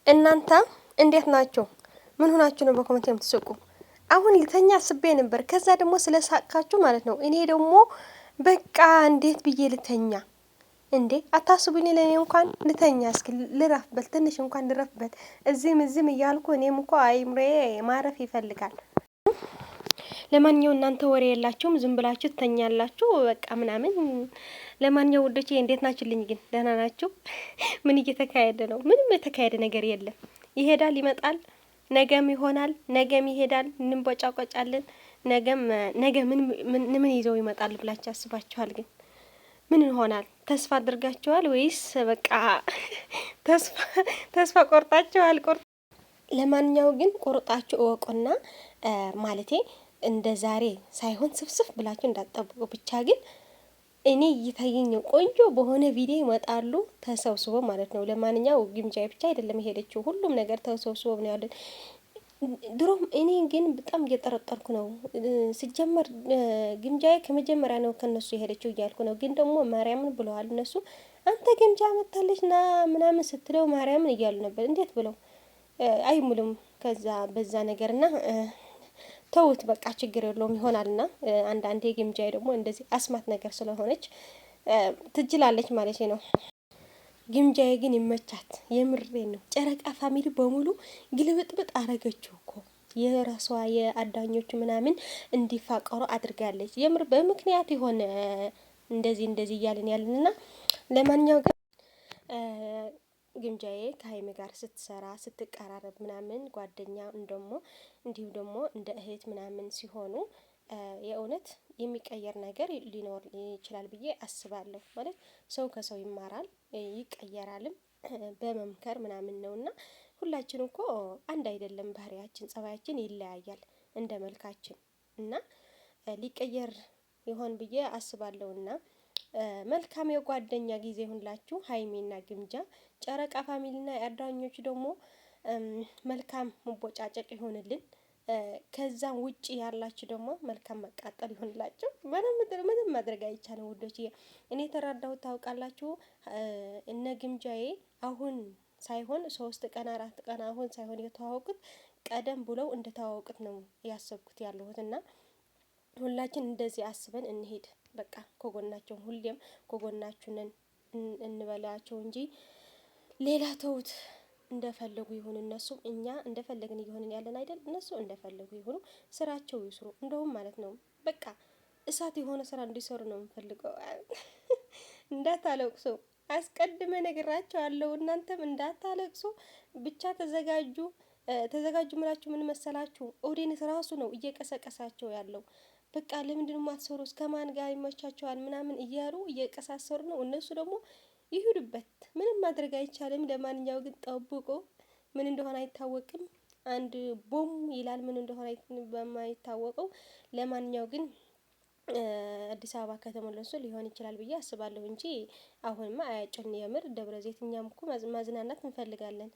እናንተ እንዴት ናችሁ? ምን ሆናችሁ ነው በኮሜንት የምትስቁ? አሁን ልተኛ አስቤ ነበር። ከዛ ደግሞ ስለሳቃችሁ ማለት ነው። እኔ ደግሞ በቃ እንዴት ብዬ ልተኛ እንዴ? አታስቡኝ። ለኔ እንኳን ልተኛ እስኪ ልረፍበት፣ ትንሽ እንኳን ልረፍበት። እዚህም እያልኩ እኔም እኮ አይምሬ ማረፍ ይፈልጋል። ለማንኛው እናንተ ወሬ የላችሁም፣ ዝም ብላችሁ ትተኛላችሁ በቃ ምናምን። ለማንኛው ውዶቼ እንዴት ናችሁልኝ? ግን ደህና ናችሁ? ምን እየተካሄደ ነው? ምንም የተካሄደ ነገር የለም። ይሄዳል ይመጣል፣ ነገም ይሆናል፣ ነገም ይሄዳል፣ እንቦጫቆጫለን። ነገ ምን ይዘው ይመጣል ብላችሁ አስባችኋል? ግን ምን ይሆናል? ተስፋ አድርጋችኋል ወይስ በቃ ተስፋ ቆርጣችኋል? ለማንኛው ግን ቆርጣችሁ እወቁና ማለቴ እንደ ዛሬ ሳይሆን ስፍስፍ ብላችሁ እንዳትጠብቁ። ብቻ ግን እኔ እየታየኝ ቆንጆ በሆነ ቪዲዮ ይመጣሉ ተሰብስቦ ማለት ነው። ለማንኛው ግምጃዬ ብቻ አይደለም የሄደችው፣ ሁሉም ነገር ተሰብስቦ ነው ያለን። ድሮም እኔ ግን በጣም እየጠረጠርኩ ነው። ሲጀመር ግምጃዬ ከመጀመሪያ ነው ከነሱ የሄደችው እያልኩ ነው። ግን ደግሞ ማርያምን ብለዋል እነሱ። አንተ ግምጃ መታለች ና ምናምን ስትለው ማርያምን እያሉ ነበር። እንዴት ብለው አይሙሉም። ከዛ በዛ ነገርና ተውት በቃ ችግር የለውም ይሆናልና። አንዳንዴ ግምጃዬ ደግሞ እንደዚህ አስማት ነገር ስለሆነች ትጅላለች ማለት ነው። ግምጃዬ ግን ይመቻት፣ የምሬ ነው። ጨረቃ ፋሚሊ በሙሉ ግልብጥብጥ አረገችው እኮ የራሷ የአዳኞቹ ምናምን እንዲፋቀሩ አድርጋለች። የምር በምክንያት የሆነ እንደዚህ እያልን ያለንና ለማንኛው ግን ግምጃዬ ከሀይሚ ጋር ስትሰራ ስትቀራረብ ምናምን ጓደኛ እንዲሁም ደግሞ እንደ እህት ምናምን ሲሆኑ የእውነት የሚቀየር ነገር ሊኖር ይችላል ብዬ አስባለሁ። ማለት ሰው ከሰው ይማራል ይቀየራልም በመምከር ምናምን ነውና ሁላችን እኮ አንድ አይደለም፣ ባህሪያችን ጸባያችን ይለያያል እንደ መልካችን እና ሊቀየር ይሆን ብዬ አስባለሁና መልካም የጓደኛ ጊዜ ሁላችሁ ሀይሚና ግምጃ፣ ጨረቃ ፋሚሊና የአዳኞቹ ደግሞ መልካም መቦጫጨቅ ይሆንልን። ከዛም ውጪ ያላችሁ ደግሞ መልካም መቃጠል ይሆንላችሁ። ምንም ማድረግ አይቻልም ውዶች። እኔ የተረዳሁት ታውቃላችሁ፣ እነ ግምጃዬ አሁን ሳይሆን 3 ቀን 4 ቀን አሁን ሳይሆን የተዋወቁት ቀደም ብለው እንደተዋወቁት ነው ያሰብኩት ያለሁት እና ሁላችን እንደዚህ አስበን እንሄድ። በቃ ከጎናቸው ሁሌም ከጎናችሁ ነን እንበላቸው እንጂ ሌላ ተውት። እንደፈለጉ ይሁን እነሱ፣ እኛ እንደፈለግን እየሆንን ያለን አይደል? እነሱ እንደፈለጉ ይሁኑ፣ ስራቸው ይስሩ። እንደውም ማለት ነው በቃ እሳት የሆነ ስራ እንዲሰሩ ነው የምፈልገው። እንዳታለቅሱ አስቀድመ ነግራቸዋለሁ። እናንተም እንዳታለቅሱ ብቻ ተዘጋጁ ምላችሁ ምን መሰላችሁ? ኦዲየንስ ራሱ ነው እየቀሰቀሳቸው ያለው። በቃ ለምንድን ነው የማትሰሩ? እስከማን ጋር ይመቻቸዋል ምናምን እያሉ እየቀሳሰሩ ነው። እነሱ ደግሞ ይሁድበት፣ ምንም ማድረግ አይቻልም። ለማንኛው ግን ጠብቆ ምን እንደሆነ አይታወቅም። አንድ ቦም ይላል ምን እንደሆነ በማይታወቀው። ለማንኛው ግን አዲስ አበባ ከተመለሱ ሊሆን ይችላል ብዬ አስባለሁ እንጂ አሁንማ አያጭን። የምር ደብረ ዘይት እኛም እኮ ማዝናናት እንፈልጋለን።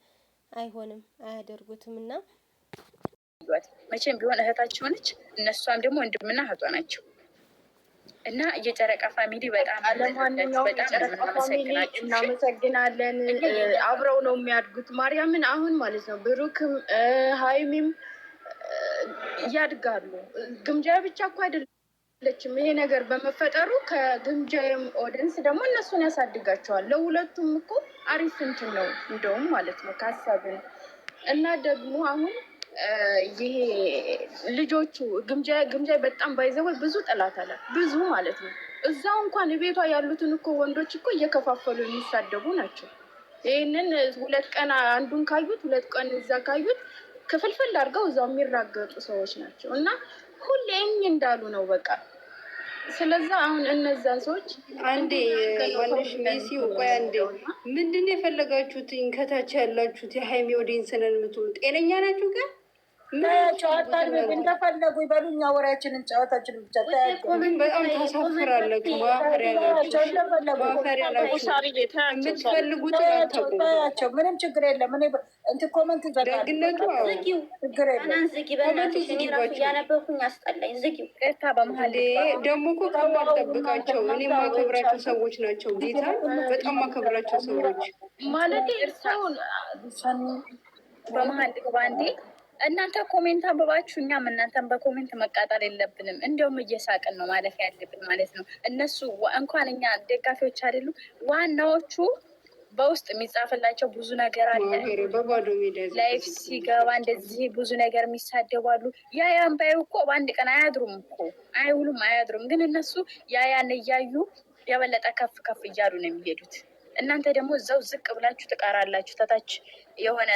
አይሆንም፣ አያደርጉትም እና መቼም ቢሆን እህታቸው ነች። እነሷም ደግሞ ወንድምና እህቷ ናቸው እና የጨረቃ ፋሚሊ በጣም እናመሰግናለን። አብረው ነው የሚያድጉት ማርያምን። አሁን ማለት ነው ብሩክም ሀይሚም ያድጋሉ። ግምጃ ብቻ እኮ አይደለችም ይሄ ነገር በመፈጠሩ ከግምጃም ኦዲየንስ ደግሞ እነሱን ያሳድጋቸዋል። ለሁለቱም እኮ አሪፍ እንትን ነው እንደውም ማለት ነው ካሰብን እና ደግሞ አሁን ይሄ ልጆቹ ግምጃ በጣም ባይዘው ብዙ ጠላት አለ፣ ብዙ ማለት ነው። እዛው እንኳን ቤቷ ያሉትን እኮ ወንዶች እኮ እየከፋፈሉ የሚሳደቡ ናቸው። ይህንን 2 ቀን አንዱን ካዩት 2 ቀን እዛ ካዩት ክፍልፍል አድርገው እዛው የሚራገጡ ሰዎች ናቸው እና ሁሌም እንዳሉ ነው በቃ። ስለዛ አሁን እነዛን ሰዎች አንዴ ወንድሽ ሜሲው ቆይ አንዴ ምንድን ነው የፈለጋችሁት? ከታች ያላችሁት የሀይሚ ኦዲየንስ ነን የምትሉ ጤነኛ ናችሁ? ጋር ታያቸው አታድርግ እንደፈለጉ ይበሉኛ። ወሬያችንን ጨዋታችንን ብቻ ታያቸው። በጣም ታሳፍራላችሁ። ማፈሪያላችሁ የምትፈልጉት ታያቸው። ምንም ችግር የለም። እኔ እንትን ኮመንት ደግነቱ ችግር የለም። ደግሞ እኮ ከማልጠብቃቸው እኔ ማከብራቸው ሰዎች ናቸው። ጌታ በጣም ማከብራቸው ሰዎች ማለት በመሀል ግባ እንዴ! እናንተ ኮሜንት አንብባችሁ እኛም እናንተን በኮሜንት መቃጠል የለብንም። እንዲያውም እየሳቅን ነው ማለፍ ያለብን ማለት ነው። እነሱ እንኳን እኛ ደጋፊዎች አይደሉም፣ ዋናዎቹ በውስጥ የሚጻፍላቸው ብዙ ነገር አለ። ላይፍ ሲገባ እንደዚህ ብዙ ነገር የሚሳደባሉ። ያን ባዩ እኮ በአንድ ቀን አያድሩም እኮ አይውሉም፣ አያድሩም። ግን እነሱ ያን እያዩ የበለጠ ከፍ ከፍ እያሉ ነው የሚሄዱት። እናንተ ደግሞ እዛው ዝቅ ብላችሁ ትቀራላችሁ። ተታች የሆነ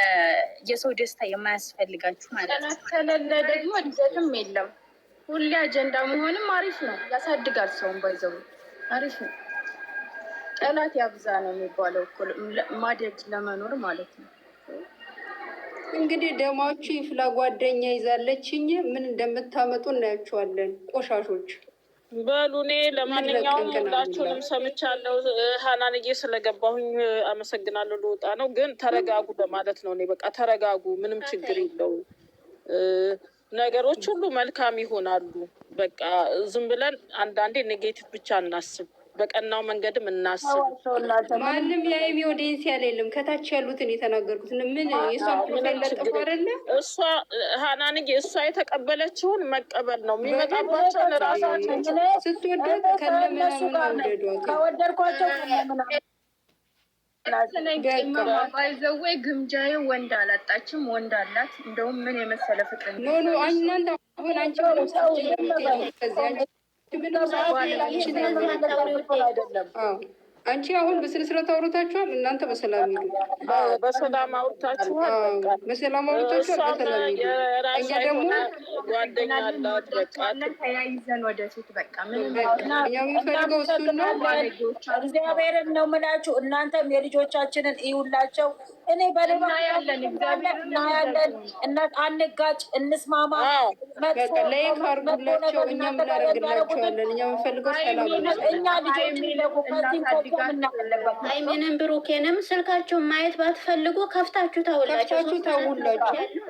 የሰው ደስታ የማያስፈልጋችሁ ማለት ነው። ከሌለ ደግሞ እድገትም የለም። ሁሌ አጀንዳ መሆንም አሪፍ ነው፣ ያሳድጋል። ሰውን ባይዘው አሪፍ ነው። ጠላት ያብዛ ነው የሚባለው እኮ ማደግ ለመኖር ማለት ነው። እንግዲህ ደማችሁ ይፍላ። ጓደኛ ይዛለችኝ ምን እንደምታመጡ እናያቸዋለን። ቆሻሾች በሉ እኔ ለማንኛውም ሁላችሁንም ሰምቻለሁ። ሀናንዬ ስለገባሁኝ አመሰግናለሁ። ልወጣ ነው ግን ተረጋጉ በማለት ነው። እኔ በቃ ተረጋጉ፣ ምንም ችግር የለውም። ነገሮች ሁሉ መልካም ይሆናሉ። በቃ ዝም ብለን አንዳንዴ ኔጌቲቭ ብቻ እናስብ፣ በቀናው መንገድም እናስብ። ማንም የሀይሚ ኦዲየንስ ያለ የለም። ከታች ያሉትን የተናገርኩት ምን የሷን ፕሮፋይል ለጥፎ አይደለ? እሷ ሀናንዬ እሷ የተቀበለችውን መቀበል ነው። የሚመጣባቸውን ራሳቸው ስትወደድ ከለምናምን ወደዷት። ከወደድኳቸው ባይዘዌ ግምጃዬ ወንድ አላጣችም፣ ወንድ አላት። እንደውም ምን የመሰለ ፍቅር ኖ እናንተ አሁን አንቺ አንቺ አሁን በስነ ስርዓት አውርታችኋል። እናንተ በሰላም ሂዱ። በሰላም አውርታችኋል። በሰላም አውርታችኋል። በሰላም ሂዱ። እኛ ደግሞ ጓደኛ አላት። በቃ ተያይዘን ወደፊት በቃ እኛ የምንፈልገው እሱን ነው። እግዚአብሔርን ነው የምላችሁ። እናንተም የልጆቻችንን እዩላቸው። እኔ በሌባ እናያለን። አንጋጭ፣ እንስማማ። ላይክ አድርጉላቸው። እኛ ምናደርግላቸዋለን? እኛ የምንፈልገው ሰላም ነው። እኛ ልጆች ሚለቁ ከዚህ ሃይሚንም ብሩኬንም ስልካቸውን ማየት ባትፈልጉ ከፍታችሁ ታውላችሁ።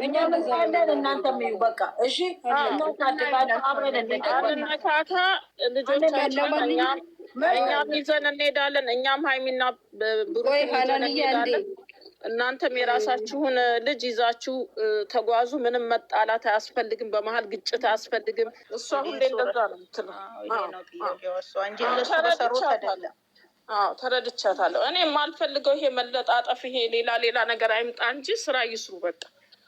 እኛ ምንለን እናንተም እዩ በቃ እሺ። እናታድጋችሁ አብረን እንነካካ ልጆቻችን እኛም ይዘን እንሄዳለን። እኛም ሀይሚና ብሩኬ ይዘን እንሄዳለን። እናንተም የራሳችሁን ልጅ ይዛችሁ ተጓዙ። ምንም መጣላት አያስፈልግም። በመሀል ግጭት አያስፈልግም። እሷ ሁሌ እንደዛ ነው የምትለው። ተረድቻታለሁ። እኔ የማልፈልገው ይሄ መለጣጠፍ፣ ይሄ ሌላ ነገር አይምጣ እንጂ ስራ ይስሩ። በቃ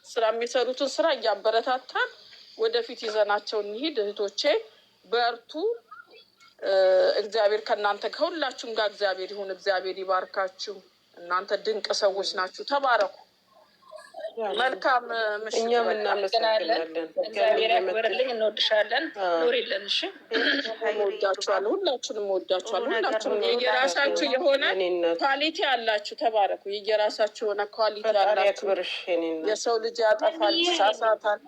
ስራ የሚሰሩትን ስራ እያበረታታን ወደፊት ይዘናቸው እንሂድ። እህቶቼ በርቱ። እግዚአብሔር ከእናንተ ከሁላችሁም ጋር እግዚአብሔር ይሁን። እግዚአብሔር ይባርካችሁ። እናንተ ድንቅ ሰዎች ናችሁ። ተባረኩ። መልካም ምሽት። እኛም እናመሰግናለን። እግዚአብሔር ያክብርልኝ። እንወድሻለን። ኑሪልን። እሺ፣ እወዳችኋለሁ። ሁላችሁንም እወዳችኋለሁ። ሁላችሁንም የየራሳችሁ የሆነ ኳሊቲ አላችሁ። ተባረኩ። የየራሳችሁ የሆነ ኳሊቲ አላችሁ። የሰው ልጅ ያጠፋል፣ ይሳሳታል።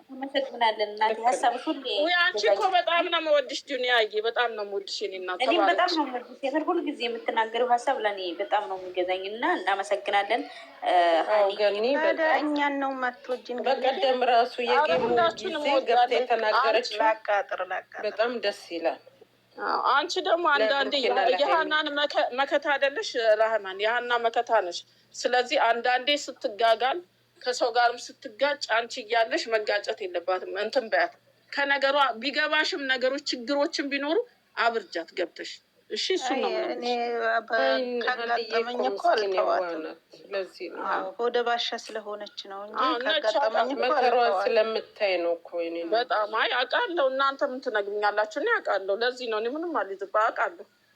አንቺ እኮ በጣም ነው የምወድሽ ዱንያዬ፣ በጣም ነው የምወድሽ። የእኔ እናት እኔም በጣም ነው የምወድሽ። የምር ሁልጊዜ የምትናገሪው ሀሳብ ለእኔ በጣም ነው የሚገዛኝ እና እናመሰግናለን። ገኒ እኛን ነው ማትወጂን። በቀደም ራሱ የጌሙ ጊዜ ገብታ የተናገረች በጣም ደስ ይላል። አንቺ ደግሞ አንዳንዴ የሀናን መከታ አይደለሽ ራህማን፣ የሀና መከታ ነሽ። ስለዚህ አንዳንዴ ስትጋጋል ከሰው ጋርም ስትጋጭ አንቺ እያለሽ መጋጨት የለባትም። እንትን በያት ከነገሯ ቢገባሽም ነገሮች ችግሮችን ቢኖሩ አብርጃት ገብተሽ እሺ። እሱ ነው እኔ ካጋጠመኝ እኮ አልተዋትም። ስለዚህ ነው ወደ ባሻ ስለሆነች ነው እንጂ ካጋጠመኝ እኮ መከሯን ስለምታይ ነው እኮ እኔ በጣም አውቃለሁ። እናንተ ምን ትነግሩኛላችሁ? እኔ አውቃለሁ። ለዚህ ነው እኔ ምንም አልይዝባ።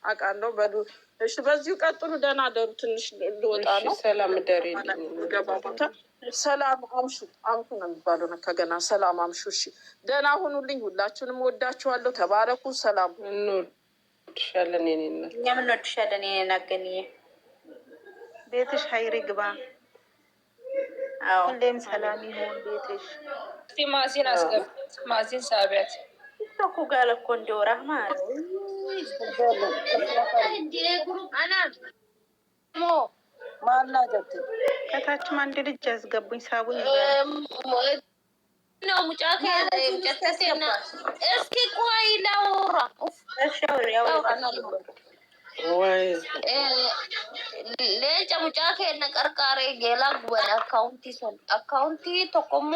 አውቃለሁ። በሉ እሺ፣ በዚሁ ቀጥሉ። ደህና ደሩ። ትንሽ ልወጣ ነው። ሰላም ደሪ ገባ ቦታ ሰላም አምሹ ነው የሚባለው። ከገና ሰላም አምሹ። እሺ፣ ደህና ሁኑልኝ። ሁላችሁንም ወዳችኋለሁ። ተባረኩ። ሰላም እንወድሻለን። የኔነት እኛም እንወድሻለን። የናገንዬ ቤትሽ ሀይሪ ግባ። ሁሌም ሰላም ይሁን ቤትሽ። ማሲን አስገብ ማሲን ሳቢያት ቲክቶክ ጋር እኮ እንደው ራህማ አለ ማናጀት ከታችም አንድ ልጅ ያስገቡኝ ሳቡኝ ነው ሙጫከ እስኪ ቆይ ላውራ ሌንጨ ሙጫከ ነቀርቃሬ ጌላ ጉበን አካውንቲ ቶኮሞ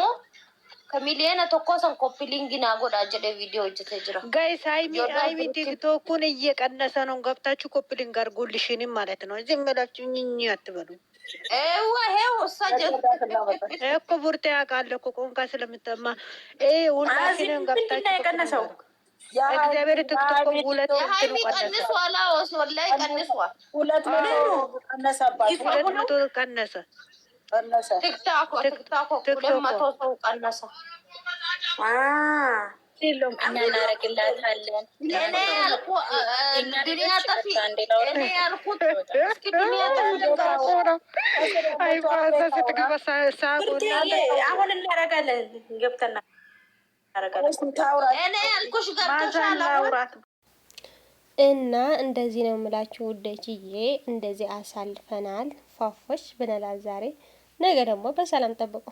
ከሚሊየነ tokkosan ኮፒሊንግና ጎዳ ጀደ ቪዲዮ እጅተ ጅራ ጋይስ ሃይሚ ቲክቶኩን እየቀነሰ ነው። ገብታችሁ ኮፒሊንግ አድርጉልሽንም ማለት ነው። እዚህ መላችሁ ኝኝ አትበሉ። ይሄው ሰጀት እኮ ቡርቴ ያውቃል እኮ ቆንካ ስለምትማ ሁላችንም ገብታችሁ የቀነሰው እግዚአብሔር ቲክቶክ ሁለት ሃይሚ ቀንሷል። ወሶ ላይ ቀንሷል። 200 ቀነሰ። ቲክቶክ 200 ሰው ቀነሰ። ሌሎም እኛ እናረግላታለን። እኔ ያልኩ ዱንያ ጠፊ እኔ ያልኩት እስኪ ዱንያ አይ ባዛ ስትገባ ሳቁና አሁን እናረጋለን ገብተና እኔ ያልኩሽ ገብተሻል እና እንደዚህ ነው የምላችሁ ውዶችዬ። እንደዚህ አሳልፈናል። ፏፎሽ ብለናል ዛሬ። ነገ ደግሞ በሰላም ጠብቁ።